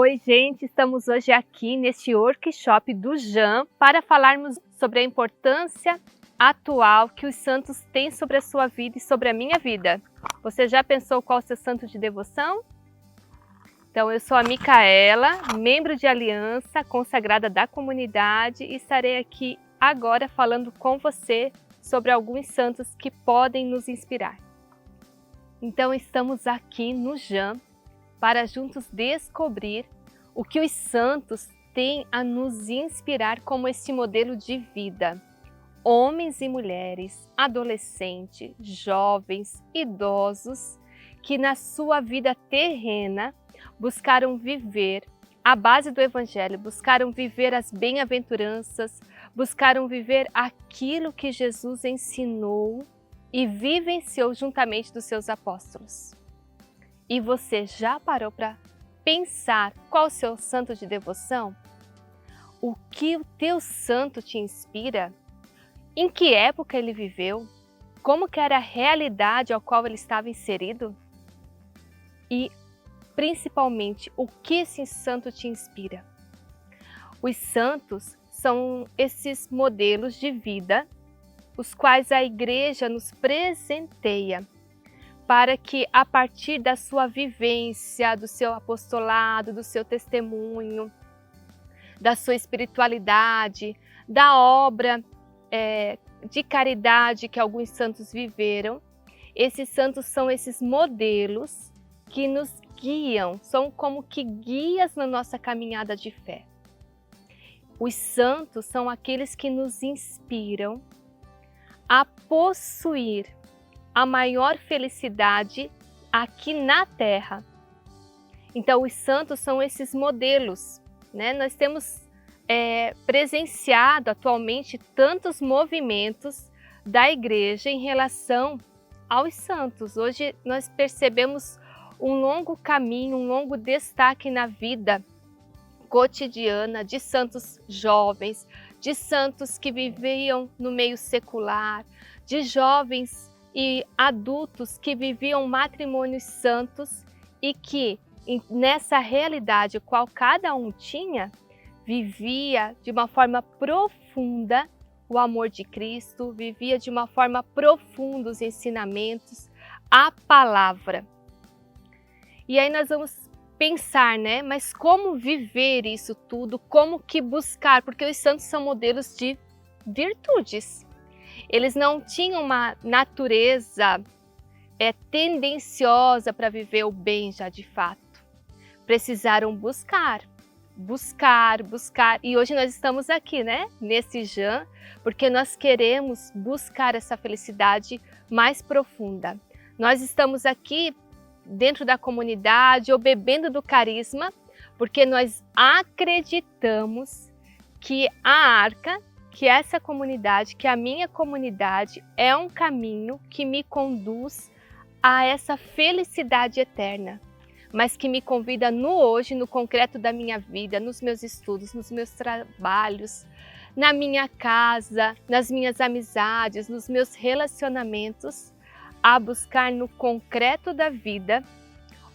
Oi, gente! Estamos hoje aqui neste workshop do Jean para falarmos sobre a importância atual que os santos têm sobre a sua vida e sobre a minha vida. Você já pensou qual é o seu santo de devoção? Então, eu sou a Micaela, membro de aliança, consagrada da comunidade, e estarei aqui agora falando com você sobre alguns santos que podem nos inspirar. Então, estamos aqui no Jean para juntos descobrir o que os santos têm a nos inspirar como este modelo de vida. Homens e mulheres, adolescentes, jovens, idosos, que na sua vida terrena buscaram viver a base do Evangelho, buscaram viver as bem-aventuranças, buscaram viver aquilo que Jesus ensinou e vivenciou juntamente dos seus apóstolos. E você já parou para pensar qual o seu santo de devoção? O que o teu santo te inspira? Em que época ele viveu? Como que era a realidade ao qual ele estava inserido? E, principalmente, o que esse santo te inspira? Os santos são esses modelos de vida, os quais a Igreja nos presenteia, para que a partir da sua vivência, do seu apostolado, do seu testemunho, da sua espiritualidade, da obra de caridade que alguns santos viveram, esses santos são esses modelos que nos guiam, são como que guias na nossa caminhada de fé. Os santos são aqueles que nos inspiram a possuir a maior felicidade aqui na Terra. Então, os santos são esses modelos, né? Nós temos presenciado atualmente tantos movimentos da Igreja em relação aos santos. Hoje nós percebemos um longo caminho, um longo destaque na vida cotidiana de santos jovens, de santos que viviam no meio secular, de jovens e adultos que viviam matrimônios santos e que, nessa realidade qual cada um tinha, vivia de uma forma profunda o amor de Cristo, vivia de uma forma profunda os ensinamentos, a palavra. E aí nós vamos pensar, né? Mas como viver isso tudo? Como que buscar? Porque os santos são modelos de virtudes. Eles não tinham uma natureza tendenciosa para viver o bem já de fato. Precisaram buscar. E hoje nós estamos aqui, né? Nesse Jean, porque nós queremos buscar essa felicidade mais profunda. Nós estamos aqui dentro da comunidade ou bebendo do carisma, porque nós acreditamos que a arca, que essa comunidade, que a minha comunidade é um caminho que me conduz a essa felicidade eterna, mas que me convida no hoje, no concreto da minha vida, nos meus estudos, nos meus trabalhos, na minha casa, nas minhas amizades, nos meus relacionamentos, a buscar no concreto da vida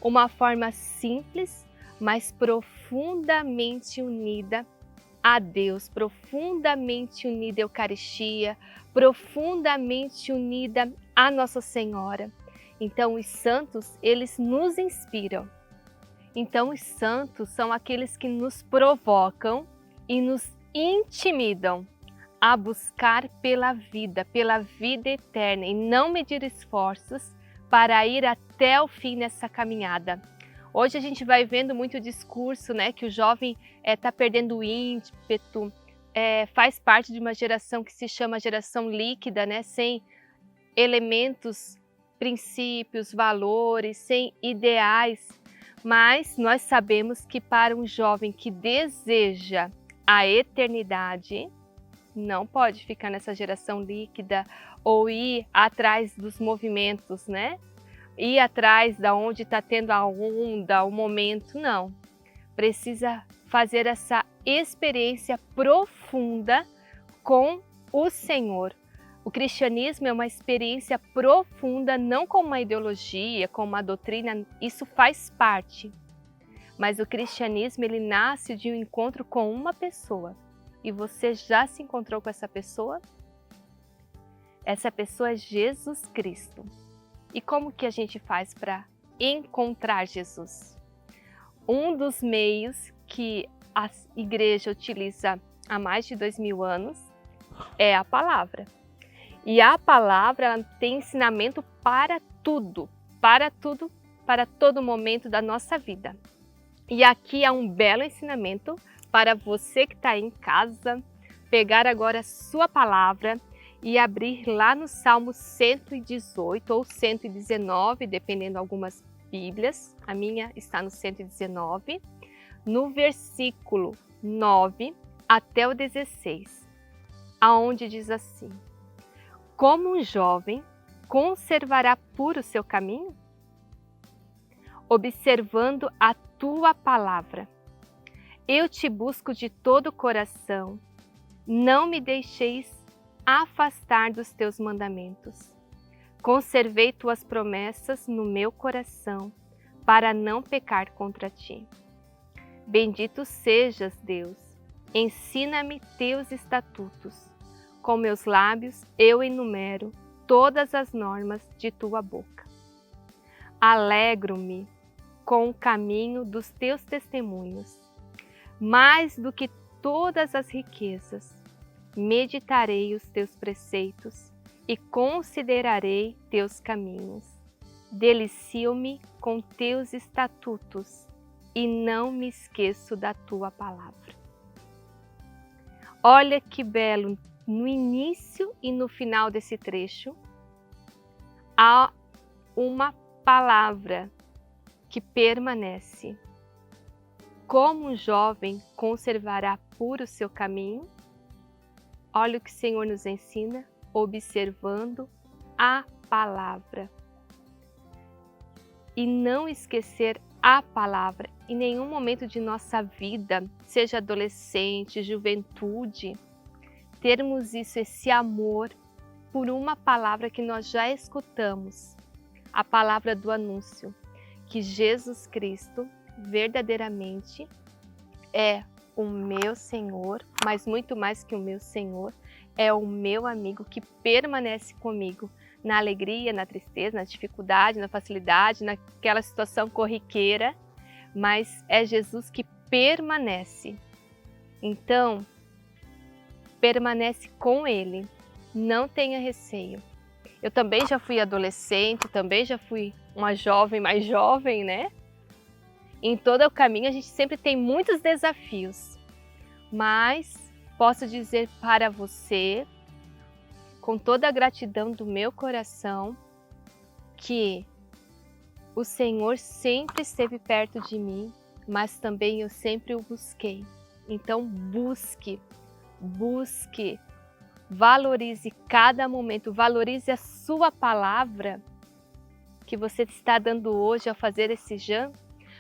uma forma simples, mas profundamente unida a Deus, profundamente unida à Eucaristia, profundamente unida a Nossa Senhora. Então, os santos, eles nos inspiram. Então, os santos são aqueles que nos provocam e nos intimidam a buscar pela vida eterna e não medir esforços para ir até o fim nessa caminhada. Hoje a gente vai vendo muito discurso, né, que o jovem está perdendo o ímpeto, faz parte de uma geração que se chama geração líquida, né, sem elementos, princípios, valores, sem ideais. Mas nós sabemos que para um jovem que deseja a eternidade, não pode ficar nessa geração líquida ou ir atrás dos movimentos, né? Ir atrás da onde está tendo a onda, o momento, não. Precisa fazer essa experiência profunda com o Senhor. O cristianismo é uma experiência profunda, não como uma ideologia, como uma doutrina, isso faz parte. Mas o cristianismo, ele nasce de um encontro com uma pessoa. E você já se encontrou com essa pessoa? Essa pessoa é Jesus Cristo. E como que a gente faz para encontrar Jesus? Um dos meios que a igreja utiliza há mais de 2000 anos é a palavra. E a palavra, ela tem ensinamento para tudo, para todo momento da nossa vida. E aqui há um belo ensinamento para você que está em casa, pegar agora a sua palavra e abrir lá no Salmo 118 ou 119, dependendo de algumas Bíblias. A minha está no 119, no versículo 9 até o 16, aonde diz assim: Como um jovem conservará puro o seu caminho? Observando a tua palavra. Eu te busco de todo o coração, não me deixeis afastar dos teus mandamentos. Conservei tuas promessas no meu coração, para não pecar contra ti. Bendito sejas, Deus, ensina-me teus estatutos. Com meus lábios eu enumero todas as normas de tua boca. Alegro-me com o caminho dos teus testemunhos. Mais do que todas as riquezas, meditarei os teus preceitos e considerarei teus caminhos. Delicio-me com teus estatutos e não me esqueço da tua palavra. Olha que belo, no início e no final desse trecho, há uma palavra que permanece. Como um jovem conservará puro o seu caminho? Olha o que o Senhor nos ensina, observando a palavra. E não esquecer a palavra em nenhum momento de nossa vida, seja adolescente, juventude, termos isso, esse amor por uma palavra que nós já escutamos, a palavra do anúncio, que Jesus Cristo verdadeiramente é o meu Senhor, mas muito mais que o meu Senhor, é o meu amigo que permanece comigo na alegria, na tristeza, na dificuldade, na facilidade, naquela situação corriqueira, mas é Jesus que permanece. Então, permanece com Ele, não tenha receio. Eu também já fui adolescente, também já fui uma jovem, mais jovem, né? Em todo o caminho a gente sempre tem muitos desafios, mas posso dizer para você, com toda a gratidão do meu coração, que o Senhor sempre esteve perto de mim, mas também eu sempre o busquei. Então busque, valorize cada momento, valorize a sua palavra que você está dando hoje ao fazer esse jam,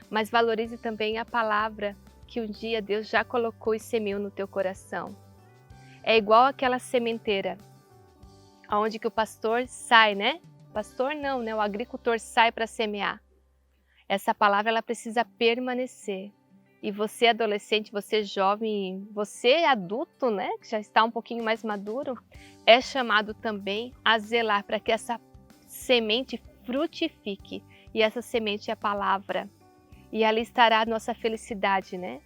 mas valorize também a palavra que um dia Deus já colocou e semeou no teu coração. É igual aquela sementeira, onde que o pastor sai, né? Pastor não, né? O agricultor sai para semear. Essa palavra ela precisa permanecer. E você adolescente, você jovem, você adulto, né? Que já está um pouquinho mais maduro, é chamado também a zelar para que essa semente frutifique. E essa semente é a palavra. E ali estará a nossa felicidade, né?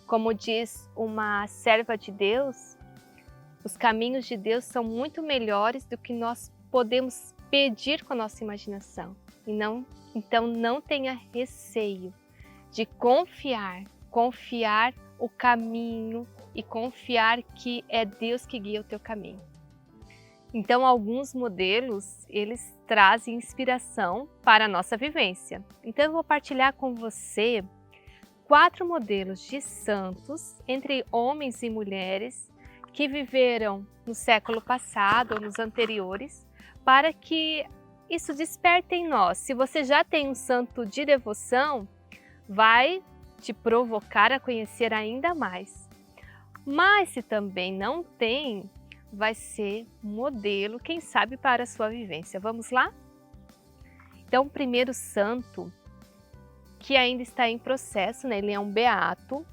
Como diz uma serva de Deus, os caminhos de Deus são muito melhores do que nós podemos pedir com a nossa imaginação. Então não tenha receio de confiar o caminho e confiar que é Deus que guia o teu caminho. Então alguns modelos, eles trazem inspiração para a nossa vivência. Então eu vou partilhar com você 4 modelos de santos, entre homens e mulheres, que viveram no século passado ou nos anteriores, para que isso desperte em nós. Se você já tem um santo de devoção, vai te provocar a conhecer ainda mais. Mas se também não tem, vai ser modelo, quem sabe, para a sua vivência. Vamos lá? Então, o primeiro santo que ainda está em processo, né? Ele é um beato,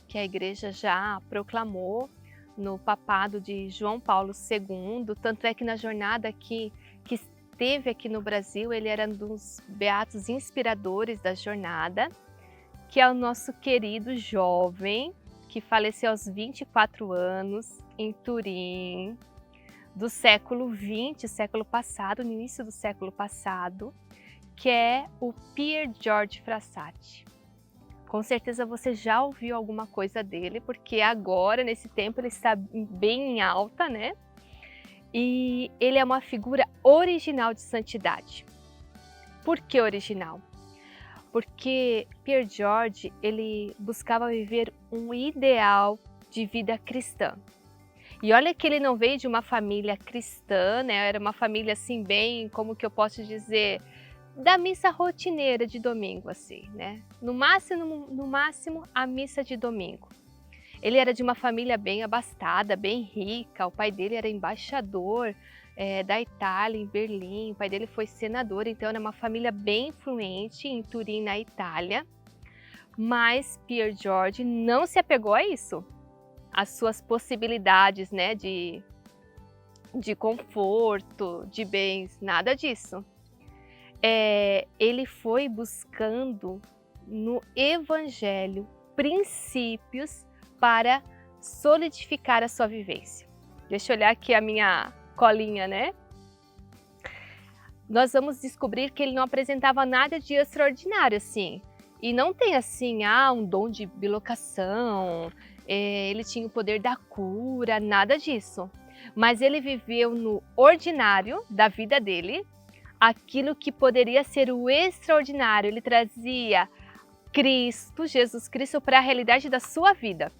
que a igreja já proclamou no papado de João Paulo II, tanto é que na jornada que esteve aqui no Brasil, ele era um dos beatos inspiradores da jornada, que é o nosso querido jovem, que faleceu aos 24 anos, em Turim, do século XX, século passado, no início do século passado, que é o Pier Giorgio Frassati. Com certeza você já ouviu alguma coisa dele, porque agora, nesse tempo, ele está bem em alta, né? E ele é uma figura original de santidade. Por que original? Porque Pier Giorgio, ele buscava viver um ideal de vida cristã. E olha que ele não veio de uma família cristã, né? Era uma família assim bem, como que eu posso dizer, da missa rotineira de domingo, assim, né? No máximo a missa de domingo. Ele era de uma família bem abastada, bem rica. O pai dele era embaixador da Itália em Berlim. O pai dele foi senador, então era uma família bem influente em Turim, na Itália. Mas Pier Giorgio não se apegou a isso, às suas possibilidades, né, de conforto, de bens, nada disso. Ele foi buscando no Evangelho princípios para solidificar a sua vivência. Deixa eu olhar aqui a minha colinha, né? Nós vamos descobrir que ele não apresentava nada de extraordinário, assim. E não tem, assim, um dom de bilocação, ele tinha o poder da cura, nada disso. Mas ele viveu no ordinário da vida dele, aquilo que poderia ser o extraordinário. Ele trazia Cristo, Jesus Cristo, para a realidade da sua vida.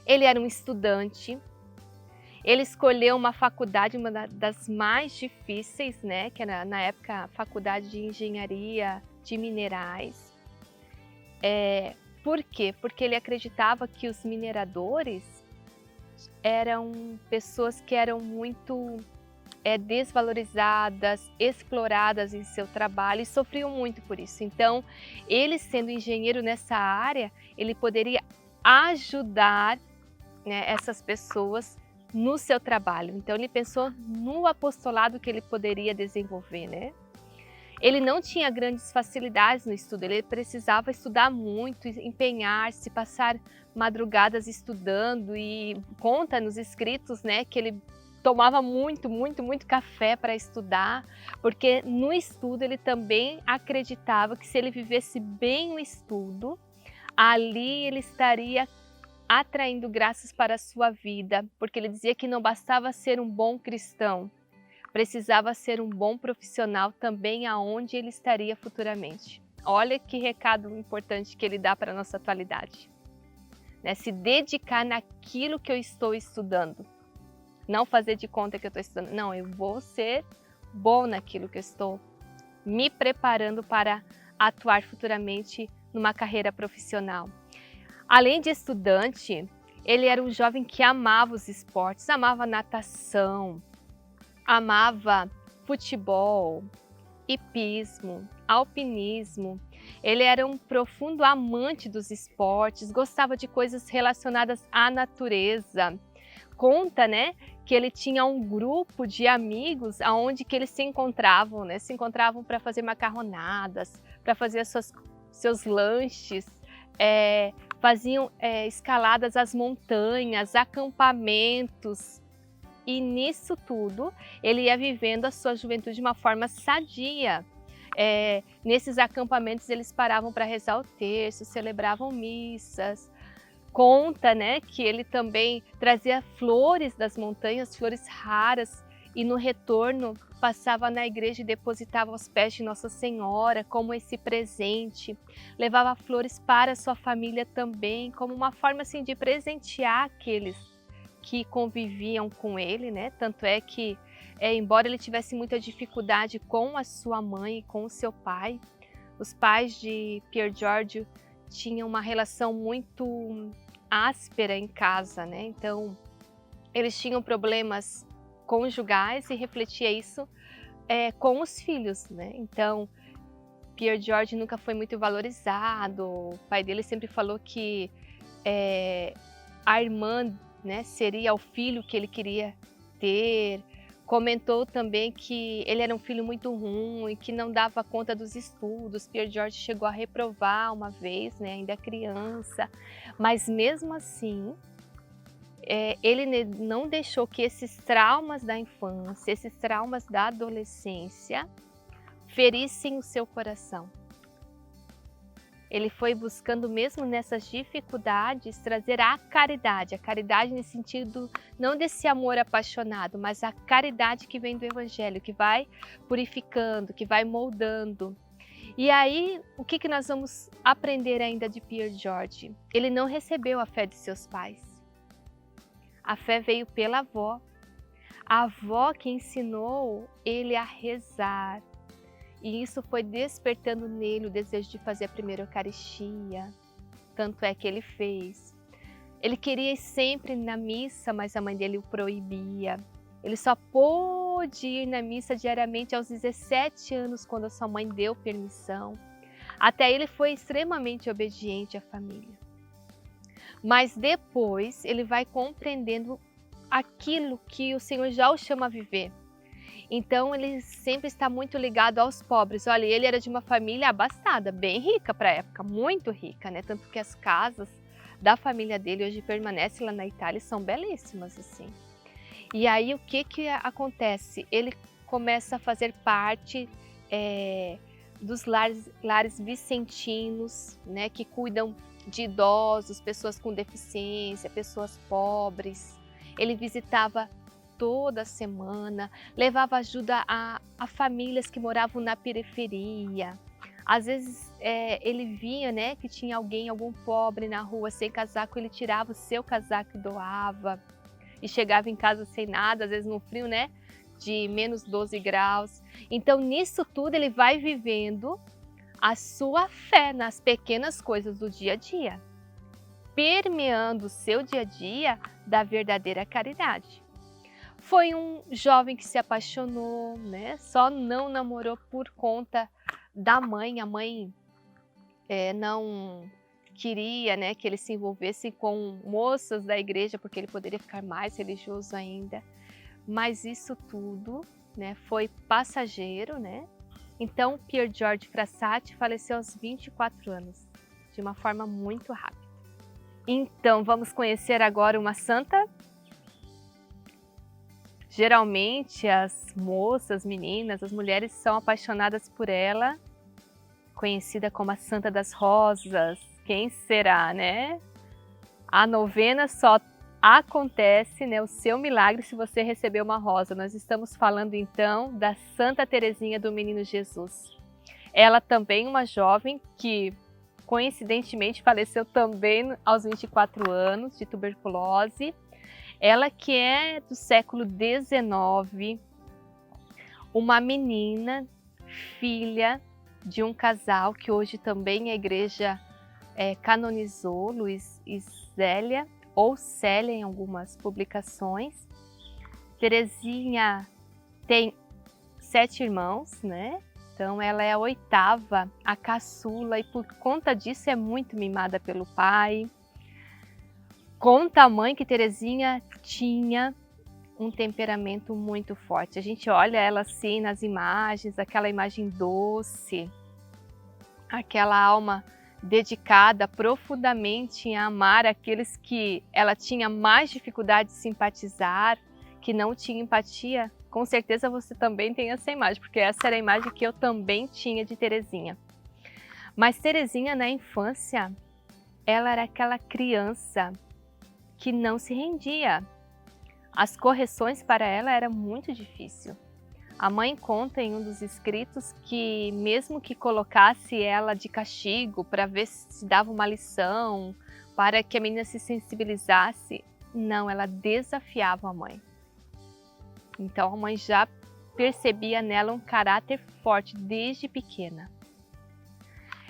Ele era um estudante, ele escolheu uma faculdade, uma das mais difíceis, né, que era na época a faculdade de engenharia de minerais. Por quê? Porque ele acreditava que os mineradores eram pessoas que eram muito desvalorizadas, exploradas em seu trabalho e sofriam muito por isso. Então, ele sendo engenheiro nessa área, ele poderia ajudar, né, essas pessoas no seu trabalho. Então, ele pensou no apostolado que ele poderia desenvolver, né? Ele não tinha grandes facilidades no estudo, ele precisava estudar muito, empenhar-se, passar madrugadas estudando, e conta nos escritos, né, que ele tomava muito café para estudar, porque no estudo ele também acreditava que se ele vivesse bem o estudo, ali ele estaria atraindo graças para a sua vida, porque ele dizia que não bastava ser um bom cristão, precisava ser um bom profissional também aonde ele estaria futuramente. Olha que recado importante que ele dá para a nossa atualidade, né? Se dedicar naquilo que eu estou estudando. Não fazer de conta que eu estou estudando. Não, eu vou ser bom naquilo que eu estou me preparando para atuar futuramente numa carreira profissional. Além de estudante, ele era um jovem que amava os esportes, amava natação, amava futebol, hipismo, alpinismo. Ele era um profundo amante dos esportes, gostava de coisas relacionadas à natureza. Conta, né, que ele tinha um grupo de amigos aonde que eles se encontravam, né? Se encontravam para fazer macarronadas, para fazer seus lanches, faziam escaladas às montanhas, acampamentos. E nisso tudo, ele ia vivendo a sua juventude de uma forma sadia. Nesses acampamentos, eles paravam para rezar o terço, celebravam missas. Conta, né, que ele também trazia flores das montanhas, flores raras, e no retorno passava na igreja e depositava aos pés de Nossa Senhora como esse presente. Levava flores para a sua família também, como uma forma assim de presentear aqueles que conviviam com ele, né? Tanto é que, embora ele tivesse muita dificuldade com a sua mãe e com o seu pai, os pais de Pier Giorgio tinham uma relação muito áspera em casa, né? Então, eles tinham problemas conjugais e refletia isso com os filhos, né? Então, Pierre George nunca foi muito valorizado. O pai dele sempre falou que a irmã, né, seria o filho que ele queria ter. Comentou também que ele era um filho muito ruim, que não dava conta dos estudos. Pierre George chegou a reprovar uma vez, né, ainda criança. Mas mesmo assim, ele não deixou que esses traumas da infância, esses traumas da adolescência, ferissem o seu coração. Ele foi buscando, mesmo nessas dificuldades, trazer a caridade nesse sentido não desse amor apaixonado, mas a caridade que vem do Evangelho, que vai purificando, que vai moldando. E aí, o que nós vamos aprender ainda de Pierre George? Ele não recebeu a fé de seus pais. A fé veio pela avó. A avó que ensinou ele a rezar. E isso foi despertando nele o desejo de fazer a primeira Eucaristia. Tanto é que ele fez. Ele queria ir sempre na missa, mas a mãe dele o proibia. Ele só pôde ir na missa diariamente aos 17 anos, quando a sua mãe deu permissão. Até ele foi extremamente obediente à família. Mas depois ele vai compreendendo aquilo que o Senhor já o chama a viver. Então ele sempre está muito ligado aos pobres. Olha, ele era de uma família abastada, bem rica para a época, muito rica, né? Tanto que as casas da família dele hoje permanecem lá na Itália e são belíssimas, assim. E aí o que acontece? Ele começa a fazer parte dos lares vicentinos, né? Que cuidam de idosos, pessoas com deficiência, pessoas pobres. Ele visitava toda semana, levava ajuda a famílias que moravam na periferia. Às vezes ele via, né, que tinha algum pobre na rua sem casaco, ele tirava o seu casaco e doava. E chegava em casa sem nada, às vezes no frio, né, de menos 12 graus. Então nisso tudo ele vai vivendo a sua fé nas pequenas coisas do dia a dia, permeando o seu dia a dia da verdadeira caridade. Foi um jovem que se apaixonou, né? Só não namorou por conta da mãe. A mãe não queria, né, que ele se envolvesse com moças da igreja, porque ele poderia ficar mais religioso ainda. Mas isso tudo, né, foi passageiro, né? Então, Pierre George Frassati faleceu aos 24 anos, de uma forma muito rápida. Então, vamos conhecer agora uma santa. Geralmente as moças, meninas, as mulheres são apaixonadas por ela, conhecida como a Santa das Rosas. Quem será, né? A novena só acontece, né, o seu milagre se você receber uma rosa. Nós estamos falando então da Santa Teresinha do Menino Jesus. Ela também uma jovem que coincidentemente faleceu também aos 24 anos de tuberculose. Ela que é do século XIX, uma menina, filha de um casal que hoje também a igreja canonizou, Luiz e Zélia, ou Célia em algumas publicações. Teresinha tem 7 irmãos, né? Então ela é a 8ª, a caçula, e por conta disso é muito mimada pelo pai. Conta a mãe que Teresinha tinha um temperamento muito forte. A gente olha ela assim nas imagens, aquela imagem doce, aquela alma dedicada profundamente em amar aqueles que ela tinha mais dificuldade de simpatizar, que não tinha empatia. Com certeza você também tem essa imagem, porque essa era a imagem que eu também tinha de Teresinha. Mas Teresinha, na infância, ela era aquela criança que não se rendia. As correções para ela era muito difícil. A mãe conta em um dos escritos que mesmo que colocasse ela de castigo para ver se dava uma lição, para que a menina se sensibilizasse, não, ela desafiava a mãe. Então a mãe já percebia nela um caráter forte desde pequena.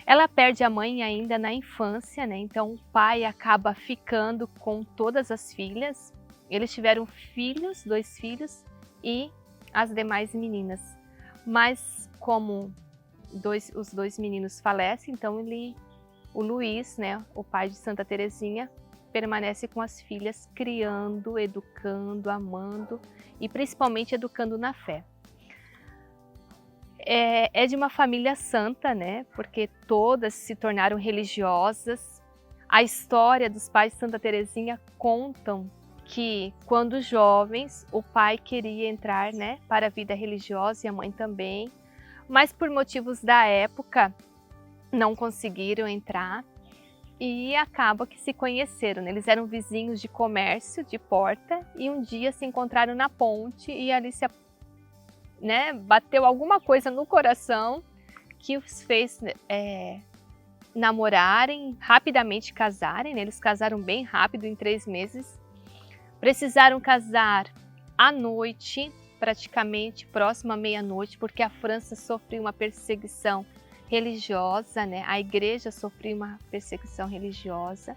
Ela perde a mãe ainda na infância, né? Então o pai acaba ficando com todas as filhas. Eles tiveram filhos, 2 filhos e as demais meninas. Mas como os dois meninos falecem, então o Luiz, né, o pai de Santa Teresinha, permanece com as filhas, criando, educando, amando e principalmente educando na fé. É de uma família santa, né? Porque todas se tornaram religiosas. A história dos pais de Santa Teresinha contam que, quando jovens, o pai queria entrar, né, para a vida religiosa e a mãe também, mas por motivos da época não conseguiram entrar e acaba que se conheceram, né? Eles eram vizinhos de comércio, de porta, e um dia se encontraram na ponte e ali né, bateu alguma coisa no coração que os fez namorarem, rapidamente casarem, né? Eles casaram bem rápido, em 3 meses. Precisaram casar à noite, praticamente próximo à meia-noite, porque a França sofreu uma perseguição religiosa, né? A igreja sofreu uma perseguição religiosa.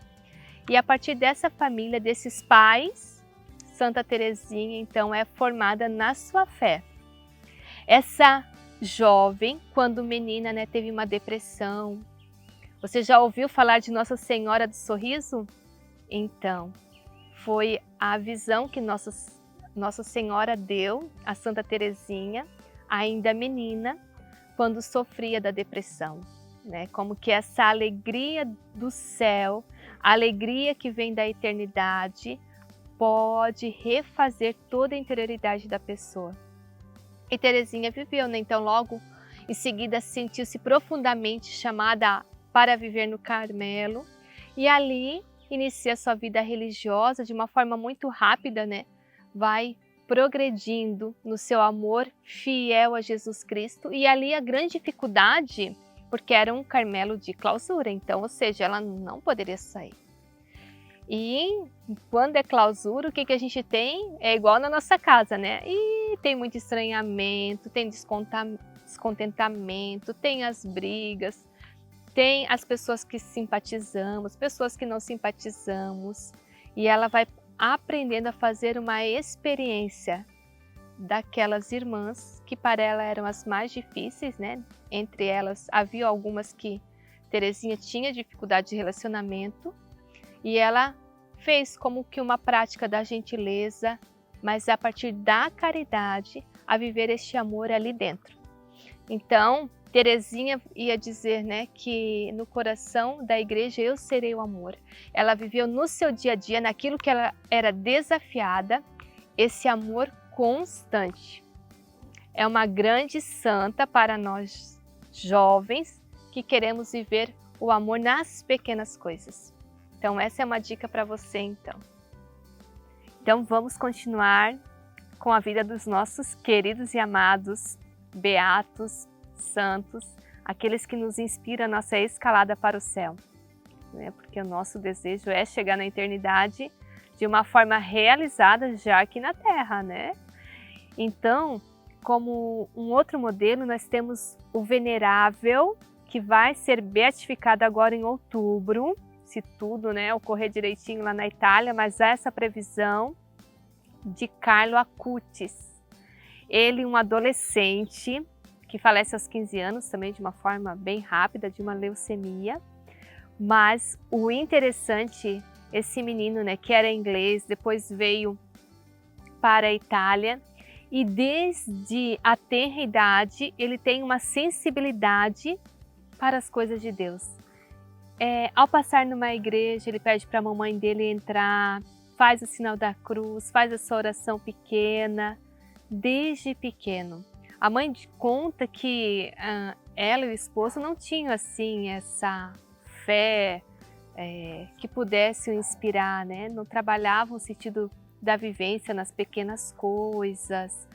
E a partir dessa família, desses pais, Santa Teresinha, então, é formada na sua fé. Essa jovem, quando menina, né, teve uma depressão. Você já ouviu falar de Nossa Senhora do Sorriso? Então, foi a visão que Nossa Senhora deu a Santa Teresinha, ainda menina, quando sofria da depressão, né? Como que essa alegria do céu, a alegria que vem da eternidade, pode refazer toda a interioridade da pessoa. E Teresinha viveu, né? Então logo em seguida sentiu-se profundamente chamada para viver no Carmelo e ali inicia sua vida religiosa de uma forma muito rápida, né? Vai progredindo no seu amor fiel a Jesus Cristo e ali a grande dificuldade, porque era um Carmelo de clausura, então, ou seja, ela não poderia sair. E quando é clausura, o que a gente tem? É igual na nossa casa, né? E tem muito estranhamento, tem descontentamento, tem as brigas, tem as pessoas que simpatizamos, pessoas que não simpatizamos. E ela vai aprendendo a fazer uma experiência daquelas irmãs que para ela eram as mais difíceis, né? Entre elas, havia algumas que Teresinha tinha dificuldade de relacionamento. E ela fez como que uma prática da gentileza, mas a partir da caridade, a viver este amor ali dentro. Então, Teresinha ia dizer, né, que no coração da igreja eu serei o amor. Ela viveu no seu dia a dia, naquilo que ela era desafiada, esse amor constante. É uma grande santa para nós jovens que queremos viver o amor nas pequenas coisas. Então, essa é uma dica para você, então. Então, vamos continuar com a vida dos nossos queridos e amados, beatos, santos, aqueles que nos inspiram a nossa escalada para o céu. Né? Porque o nosso desejo é chegar na eternidade de uma forma realizada já aqui na Terra, né? Então, como um outro modelo, nós temos o Venerável, que vai ser beatificado agora em outubro, se tudo, né, ocorrer direitinho lá na Itália, mas há essa previsão de Carlo Acutis. Ele, um adolescente que falece aos 15 anos, também de uma forma bem rápida, de uma leucemia. Mas o interessante, esse menino, né, que era inglês, depois veio para a Itália e desde a tenra idade ele tem uma sensibilidade para as coisas de Deus. Ao passar numa igreja, ele pede para a mamãe dele entrar, faz o sinal da cruz, faz a sua oração pequena, desde pequeno. A mãe conta que ela e o esposo não tinham assim essa fé que pudesse o inspirar, né? Não trabalhavam o sentido da vivência nas pequenas coisas,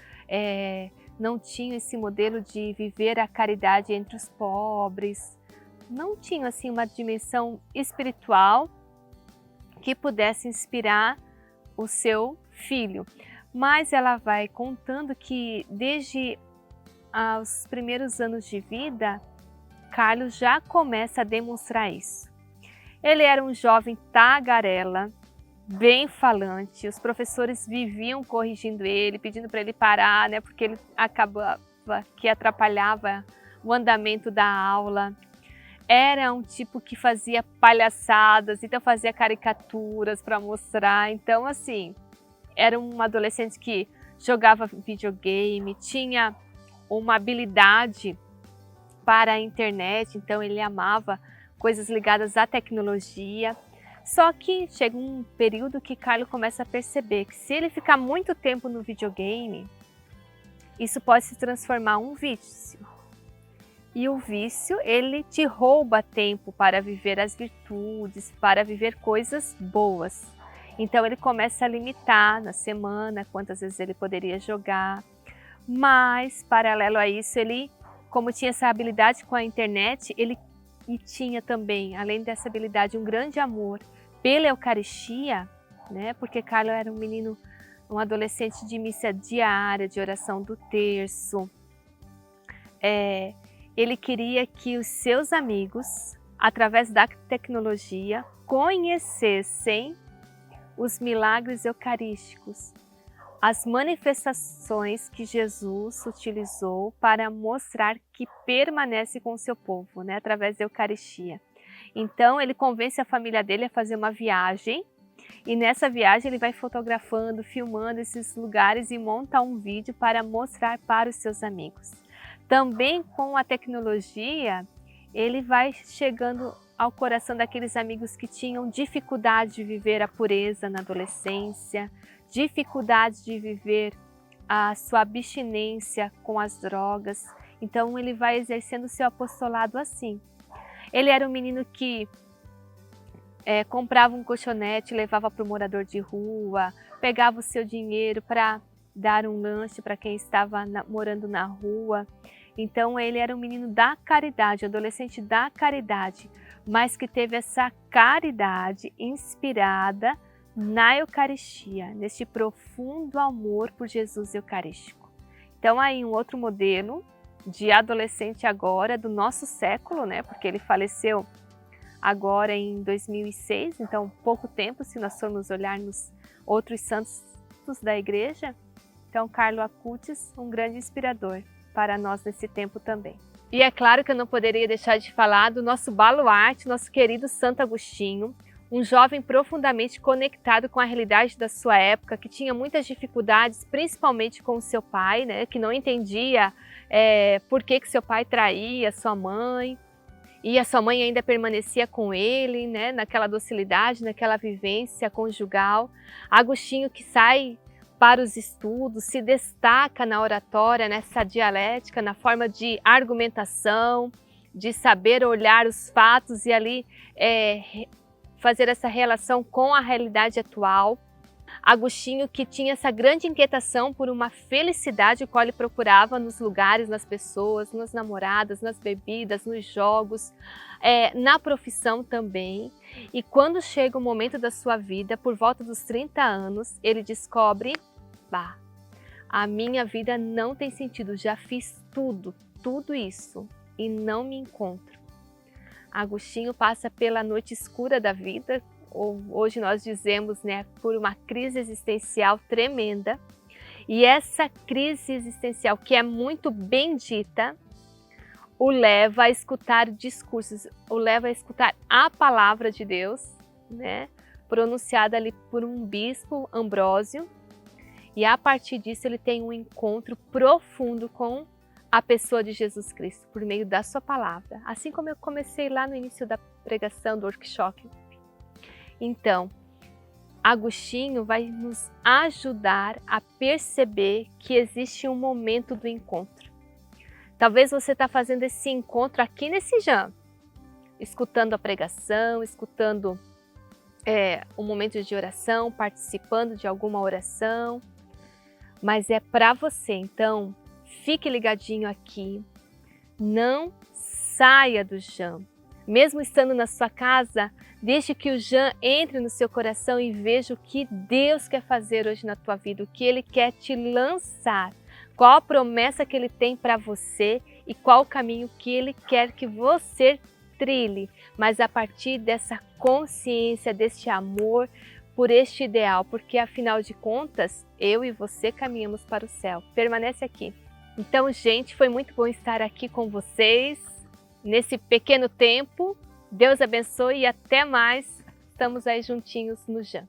não tinham esse modelo de viver a caridade entre os pobres. Não tinha assim uma dimensão espiritual que pudesse inspirar o seu filho. Mas ela vai contando que desde os primeiros anos de vida, Carlos já começa a demonstrar isso. Ele era um jovem tagarela, bem falante, os professores viviam corrigindo ele, pedindo para ele parar, né, porque ele acabava que atrapalhava o andamento da aula. Era um tipo que fazia palhaçadas, então fazia caricaturas para mostrar. Então, assim, era um adolescente que jogava videogame, tinha uma habilidade para a internet, então ele amava coisas ligadas à tecnologia. Só que chega um período que Carlo começa a perceber que se ele ficar muito tempo no videogame, isso pode se transformar em um vício. E o vício, ele te rouba tempo para viver as virtudes, para viver coisas boas. Então ele começa a limitar na semana quantas vezes ele poderia jogar. Mas, paralelo a isso, ele, como tinha essa habilidade com a internet, ele tinha também, além dessa habilidade, um grande amor pela Eucaristia, né? Porque Carlo era um menino, um adolescente de missa diária, de oração do terço. Ele queria que os seus amigos, através da tecnologia, conhecessem os milagres eucarísticos, as manifestações que Jesus utilizou para mostrar que permanece com o seu povo, né, através da Eucaristia. Então ele convence a família dele a fazer uma viagem, e nessa viagem ele vai fotografando, filmando esses lugares e monta um vídeo para mostrar para os seus amigos. Também com a tecnologia, ele vai chegando ao coração daqueles amigos que tinham dificuldade de viver a pureza na adolescência, dificuldade de viver a sua abstinência com as drogas. Então ele vai exercendo o seu apostolado assim. Ele era um menino que comprava um colchonete, levava para o morador de rua, pegava o seu dinheiro para dar um lanche para quem estava morando na rua. Então ele era um menino da caridade, adolescente da caridade, mas que teve essa caridade inspirada na Eucaristia, neste profundo amor por Jesus Eucarístico. Então aí um outro modelo de adolescente agora, do nosso século, né? Porque ele faleceu agora em 2006, então pouco tempo se nós formos olhar nos outros santos da igreja. Então Carlo Acutis, um grande inspirador para nós nesse tempo também. E é claro que eu não poderia deixar de falar do nosso baluarte, nosso querido Santo Agostinho, um jovem profundamente conectado com a realidade da sua época, que tinha muitas dificuldades, principalmente com o seu pai, né, que não entendia por que seu pai traía sua mãe, e a sua mãe ainda permanecia com ele, né, naquela docilidade, naquela vivência conjugal. Agostinho que sai para os estudos, se destaca na oratória, nessa dialética, na forma de argumentação, de saber olhar os fatos e ali fazer essa relação com a realidade atual. Agostinho que tinha essa grande inquietação por uma felicidade qual ele procurava nos lugares, nas pessoas, nas namoradas, nas bebidas, nos jogos, na profissão também. E quando chega o momento da sua vida, por volta dos 30 anos, ele descobre: a minha vida não tem sentido, já fiz tudo isso e não me encontro. Agostinho passa pela noite escura da vida, ou hoje nós dizemos, né, por uma crise existencial tremenda. E essa crise existencial, que é muito bendita, o leva a escutar discursos, o leva a escutar a palavra de Deus, né, pronunciada ali por um bispo, Ambrósio. E a partir disso ele tem um encontro profundo com a pessoa de Jesus Cristo, por meio da sua palavra. Assim como eu comecei lá no início da pregação do workshop. Então, Agostinho vai nos ajudar a perceber que existe um momento do encontro. Talvez você está fazendo esse encontro aqui nesse jam, escutando a pregação, escutando um momento de oração, participando de alguma oração, mas é para você. Então, fique ligadinho aqui, não saia do jam. Mesmo estando na sua casa, deixe que o jam entre no seu coração e veja o que Deus quer fazer hoje na tua vida, o que Ele quer te lançar, qual a promessa que Ele tem para você e qual o caminho que Ele quer que você trilhe, mas a partir dessa consciência, deste amor por este ideal, porque afinal de contas, eu e você caminhamos para o céu. Permanece aqui. Então, gente, foi muito bom estar aqui com vocês nesse pequeno tempo. Deus abençoe e até mais. Estamos aí juntinhos no Jam.